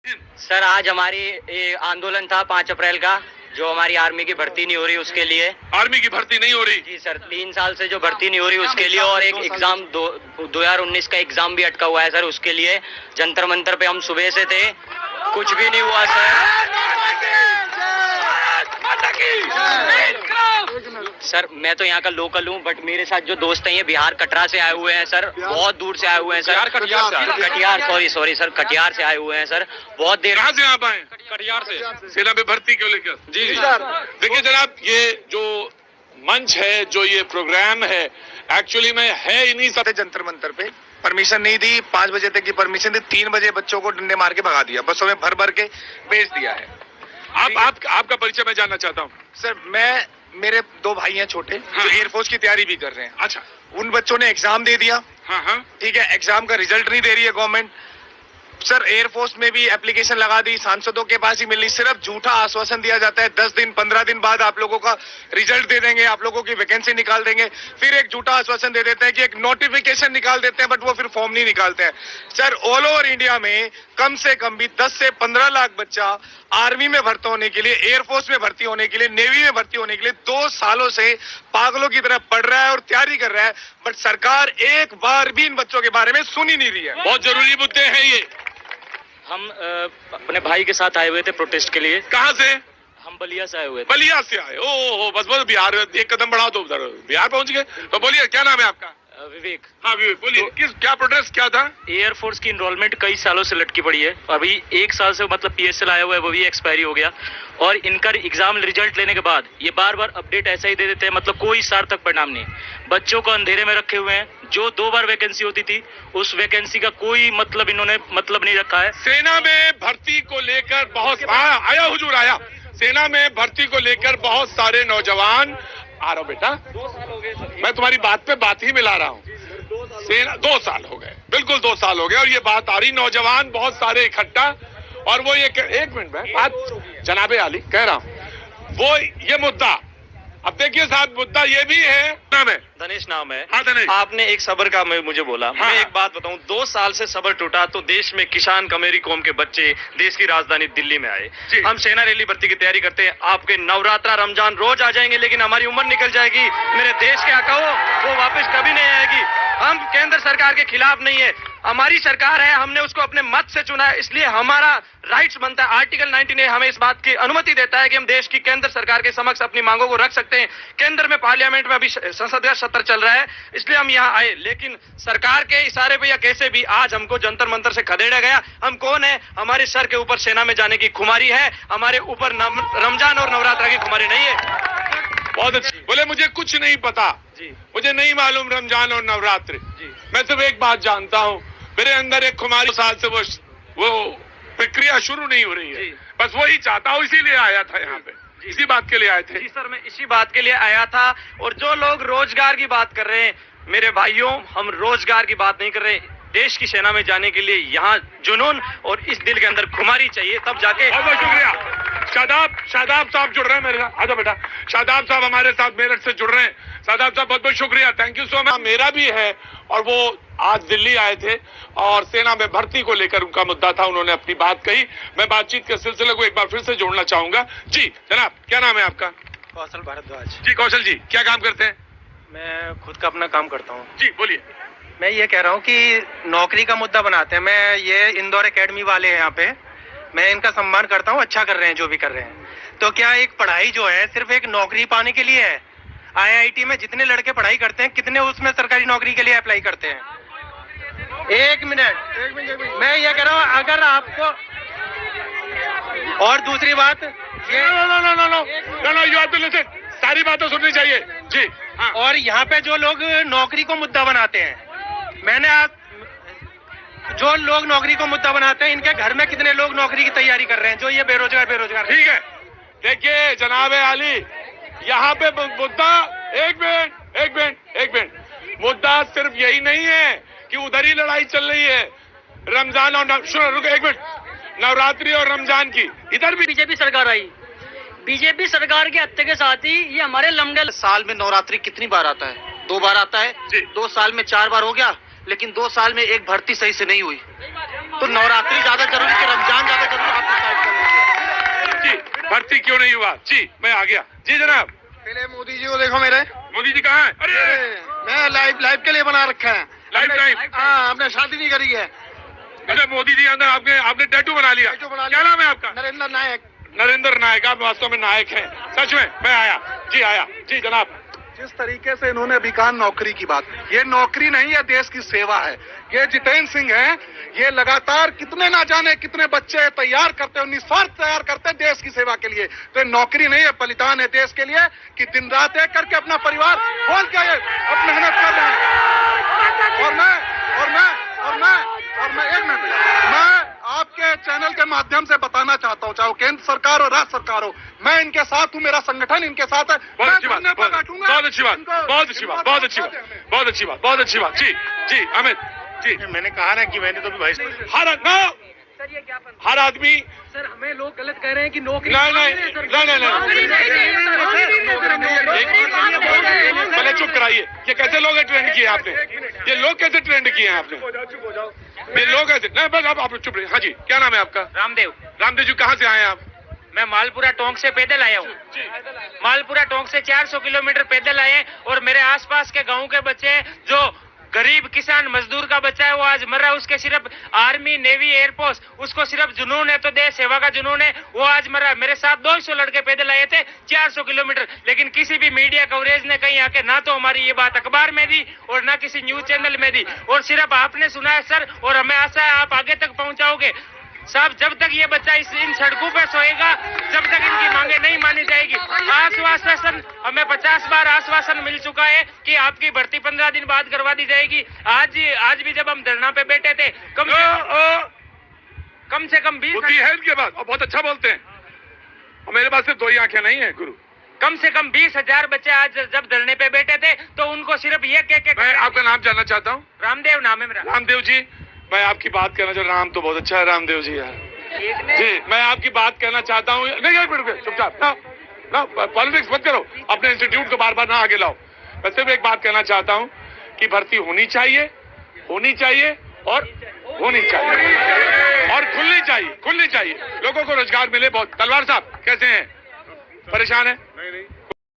Sir आज हमारी ये आंदोलन था 5 अप्रैल का, जो हमारी आर्मी की भर्ती नहीं हो रही उसके लिए। आर्मी की भर्ती नहीं हो रही? जी सर, 3 साल से जो भर्ती नहीं हो रही उसके लिए, और एक एग्जाम 2019 का एग्जाम भी अटका हुआ है सर, उसके लिए जंतर मंतर पे हम सुबह से थे, कुछ भी नहीं हुआ सर। मैं तो यहाँ का लोकल हूँ, बट मेरे साथ जो दोस्त हैं ये बिहार कटरा से आए हुए हैं सर, बहुत दूर से आए हुए हैं sir. Katihar, sorry sir, Katihar से आए हुए हैं सर, बहुत देर। कहाँ से आप आए? कटिहार से। सेना में भर्ती क्यों लेकर? जी सर। देखिए जनाब, ये जो मंच है, जो ये प्रोग्राम है, एक्चुअली में है इन्हीं सब जंतर मंतर पे परमिशन नहीं दी, 5 बजे तक की परमिशन दी, 3 बजे बच्चों को डंडे मार के भगा दिया, बसों में भर भर के भेज दिया है। आपका परिचय मैं जानना चाहता हूँ सर। मेरे 2 भाई हैं छोटे, जो एयरफोर्स की तैयारी भी कर रहे हैं। अच्छा। उन बच्चों ने एग्जाम दे दिया। हाँ। ठीक है, एग्जाम का रिजल्ट नहीं दे रही है गवर्नमेंट। सर एयरफोर्स में भी एप्लीकेशन लगा दी, सांसदों के पास ही मिल रही, सिर्फ झूठा आश्वासन दिया जाता है 10 दिन 15 दिन बाद आप लोगों का रिजल्ट दे देंगे, आप लोगों की वैकेंसी निकाल देंगे, फिर एक झूठा आश्वासन दे देते हैं कि एक नोटिफिकेशन निकाल देते हैं, बट वो फिर फॉर्म नहीं निकालते हैं। सर ऑल ओवर इंडिया में कम से कम भी 10 से 15 लाख बच्चा आर्मी में भर्ती होने के लिए, एयरफोर्स में भर्ती होने के लिए, नेवी में भर्ती होने के लिए 2 सालों से पागलों की तरह पढ़ रहा है और तैयारी कर रहा है, बट सरकार एक बार भी इन बच्चों के बारे में सुन ही नहीं रही है। बहुत जरूरी मुद्दे हैं ये। हम अपने भाई के साथ आए हुए थे प्रोटेस्ट के लिए। कहाँ से? हम बलिया से आए हुए थे। बलिया से आए? ओ बस बिहार, एक कदम बढ़ा दो उधर, बिहार पहुंच गए। तो बोलिए क्या नाम है आपका? विवेक। हाँ विवेक, बोलिए क्या प्रोटेस्ट क्या था? एयरफोर्स की इनरोलमेंट कई सालों से लटकी पड़ी है, अभी 1 साल से मतलब PSL आया हुआ है, वो भी एक्सपायरी हो गया, और इनका एग्जाम रिजल्ट लेने के बाद ये बार बार अपडेट ऐसा ही दे देते हैं, मतलब कोई सार्थक परिणाम नहीं। बच्चों को अंधेरे में रखे हुए हैं, जो 2 बार वैकेंसी होती थी उस वैकेंसी का कोई मतलब इन्होंने मतलब नहीं रखा है। सेना में भर्ती को लेकर बहुत आया हुजूर आया, सेना में भर्ती को लेकर बहुत सारे नौजवान आ रहा बेटा, 2 साल हो गए सर। मैं तुम्हारी बात पे बात ही मिला रहा हूँ। सेना 2 साल हो गए, बिल्कुल 2 साल हो गए, और ये बात आ रही, नौजवान बहुत सारे इकट्ठा, और वो ये 1 मिनट में बात जनाबे आली कह रहा हूँ, वो ये मुद्दा, अब देखिए साहब मुद्दा ये भी है। नाम है धनेश नाम है। हाँ धनेश। आपने एक सबर का मुझे बोला। हाँ। मैं एक बात बताऊं, 2 साल से सबर टूटा तो देश में किसान कमेरी कौम के बच्चे देश की राजधानी दिल्ली में आए। हम सेना रैली भर्ती की तैयारी करते हैं, आपके नवरात्रा रमजान रोज आ जाएंगे, लेकिन हमारी उम्र निकल जाएगी। मेरे देश के हकाओं वो वापस कभी नहीं आएगी। हम केंद्र सरकार के खिलाफ नहीं है, हमारी सरकार है, हमने उसको अपने मत से चुना है, इसलिए हमारा राइट्स बनता है। आर्टिकल 19A हमें इस बात की अनुमति देता है कि हम देश की केंद्र सरकार के समक्ष अपनी मांगों को रख सकते हैं। केंद्र में पार्लियामेंट में अभी संसद का सत्र चल रहा है, इसलिए हम यहाँ आए, लेकिन सरकार के इशारे पे या कैसे भी आज हमको जंतर मंतर से खदेड़ा गया। हम कौन है? हमारे सर के ऊपर सेना में जाने की खुमारी है, हमारे ऊपर रमजान और नवरात्रा की खुमारी नहीं है। बहुत अच्छी। बोले मुझे कुछ नहीं पता जी, मुझे नहीं मालूम रमजान और नवरात्रि। मैं सिर्फ एक बात जानता हूँ, मेरे अंदर एक खुमारी साल से वो प्रक्रिया शुरू नहीं हो रही है, बस वही चाहता हूँ, इसीलिए आया था यहाँ पे, इसी बात के लिए आए थे। जी सर, मैं इसी बात के लिए आया था। और जो लोग रोजगार की बात कर रहे हैं, मेरे भाइयों, हम रोजगार की बात नहीं कर रहे हैं। देश की सेना में जाने के लिए यहाँ जुनून और इस दिल के अंदर खुमारी चाहिए, तब जाके। बहुत बहुत शुक्रिया। शादाब साहब जुड़ रहे हैं मेरे साथ। आ जाओ बेटा, शादाब साहब हमारे साथ मेरठ से जुड़ रहे हैं। शादाब साहब बहुत बहुत शुक्रिया, थैंक यू सो मच। मेरा भी है, और वो आज दिल्ली आए थे और सेना में भर्ती को लेकर उनका मुद्दा था, उन्होंने अपनी बात कही। मैं बातचीत के सिलसिले को एक बार फिर से जोड़ना चाहूंगा। जी जनाब, क्या नाम है आपका? कौशल भारद्वाज। जी कौशल जी, क्या काम करते हैं? मैं खुद का अपना काम करता हूँ। जी बोलिए। मैं ये कह रहा हूँ कि नौकरी का मुद्दा बनाते हैं। मैं ये इंदौर एकेडमी वाले हैं यहाँ पे, मैं इनका सम्मान करता हूँ, अच्छा कर रहे हैं जो भी कर रहे हैं। तो क्या एक पढ़ाई जो है सिर्फ एक नौकरी पाने के लिए है? IIT में जितने लड़के पढ़ाई करते हैं, कितने उसमें सरकारी नौकरी के लिए अप्लाई करते हैं? एक मिनट, मैं ये कह रहा हूँ, अगर आपको, और दूसरी बात ये no you have to listen, सारी बातें सुननी चाहिए। जी हाँ। और यहाँ पे जो लोग नौकरी को मुद्दा बनाते हैं, मैंने आज जो लोग नौकरी को मुद्दा बनाते हैं, इनके घर में कितने लोग नौकरी की तैयारी कर रहे हैं, जो ये बेरोजगार। ठीक है, देखिए जनाब आली, यहाँ पे मुद्दा, एक मिनट, मुद्दा सिर्फ यही नहीं है कि उधर ही लड़ाई चल रही है रमजान और रुको एक मिनट, नवरात्रि और रमजान की, इधर भी बीजेपी सरकार आई। बीजेपी सरकार के हत्या के साथ ही ये हमारे लमगल। साल में नवरात्रि कितनी बार आता है? 2 बार आता है। 2 साल में 4 बार हो गया, लेकिन 2 साल में एक भर्ती सही से नहीं हुई। तो नवरात्रि ज्यादा जरूरी कि रमजान ज्यादा जरूरी? नहीं हुआ। जी मैं आ गया। जी जनाब। पहले मोदी जी को देखो मेरे। मोदी जी कहाँ है? अरे मैं लाइव के लिए बना रखा है। Life time. हाँ, आपने शादी नहीं करी है। अच्छा मोदी जी अंदर आपने टैटू बना लिया। टैटू बना क्या लिया। नाम है आपका? नरेंद्र नायक। नरेंद्र नायक। आप वास्तव में नायक हैं, सच में। मैं आया जी, आया जी जनाब। जिस तरीके से इन्होंने अभी कहा नौकरी की बात, ये नौकरी नहीं है, देश की सेवा है। ये जितेंद्र सिंह हैं, ये लगातार कितने ना जाने कितने बच्चे तैयार करते हैं, निस्वार्थ तैयार करते हैं देश की सेवा के लिए। तो ये नौकरी नहीं है, बलिदान है देश के लिए कि दिन रात एक करके अपना परिवार खोल के अब मेहनत कर रहे हैं। और मैं एक मिनट, मैं आपके चैनल के माध्यम से बताना चाहता हूँ, चाहे केंद्र सरकार और राज्य सरकार हो, मैं इनके साथ हूँ, मेरा संगठन इनके साथ है। बहुत अच्छी बात, मैं बैठूंगा। बहुत अच्छी बात, बहुत अच्छी बात, बहुत अच्छी बात, बहुत अच्छी बात, बहुत अच्छी बात। जी जी अमित जी। मैंने कहा ना कि मैंने तो भी भाई सर ये क्या हर आदमी सर हमें लोग गलत कह रहे हैं कि नौकरी पहले चुप कराइए। ये कैसे लोग ट्रेंड किए आपने? ये लोग कैसे ट्रेंड किए हैं आपने? ये लोग ऐसे नहीं, बस आप चुप रहिए। हाँ जी, क्या नाम है आपका? रामदेव। रामदेव जी कहाँ से आए हैं आप? मैं मालपुरा टोंक से पैदल आया हूँ। मालपुरा टोंक से 400 किलोमीटर पैदल आए और मेरे आसपास के गांव के बच्चे, जो गरीब किसान मजदूर का बच्चा है, वो आज मर रहा है। उसके सिर्फ आर्मी, नेवी, एयरफोर्स, उसको सिर्फ जुनून है, तो देश सेवा का जुनून है, वो आज मर रहा है। मेरे साथ 200 लड़के पैदल आए थे 400 किलोमीटर, लेकिन किसी भी मीडिया कवरेज ने कहीं आके ना तो हमारी ये बात अखबार में दी और ना किसी न्यूज चैनल में दी, और सिर्फ आपने सुना है सर। और हमें आशा है आप आगे तक पहुंचाओगे साहब। जब तक ये बच्चा इन सड़कों पर सोएगा, जब तक इनकी मांगे नहीं मानी जाएगी। आश्वासन हमें 50 बार आश्वासन मिल चुका है कि आपकी भर्ती 15 दिन बाद करवा दी जाएगी। आज भी जब हम धरना पे बैठे थे, कम से कम 20 बुद्धि है इनके पास और बहुत अच्छा बोलते हैं। और मेरे पास सिर्फ 2 ही आंखें नहीं है गुरु। कम से कम 20,000 बच्चे आज जब धरने पे बैठे थे, तो उनको सिर्फ ये कह के। मैं आपका नाम जानना चाहता हूँ। रामदेव नाम है मेरा। रामदेव जी, मैं आपकी बात कहना चाहता हूँ। नाम तो बहुत अच्छा है रामदेव जी यार। जी मैं आपकी बात कहना चाहता हूँ। नहीं एक मिनट चुपचाप ना पॉलिटिक्स मत करो, अपने इंस्टीट्यूट को बार बार ना आगे लाओ। मैं सिर्फ एक बात कहना चाहता हूँ कि भर्ती होनी चाहिए और होनी चाहिए और खुलनी चाहिए। लोगों को रोजगार मिले। बहुत तलवार साहब कैसे हैं? परेशान है?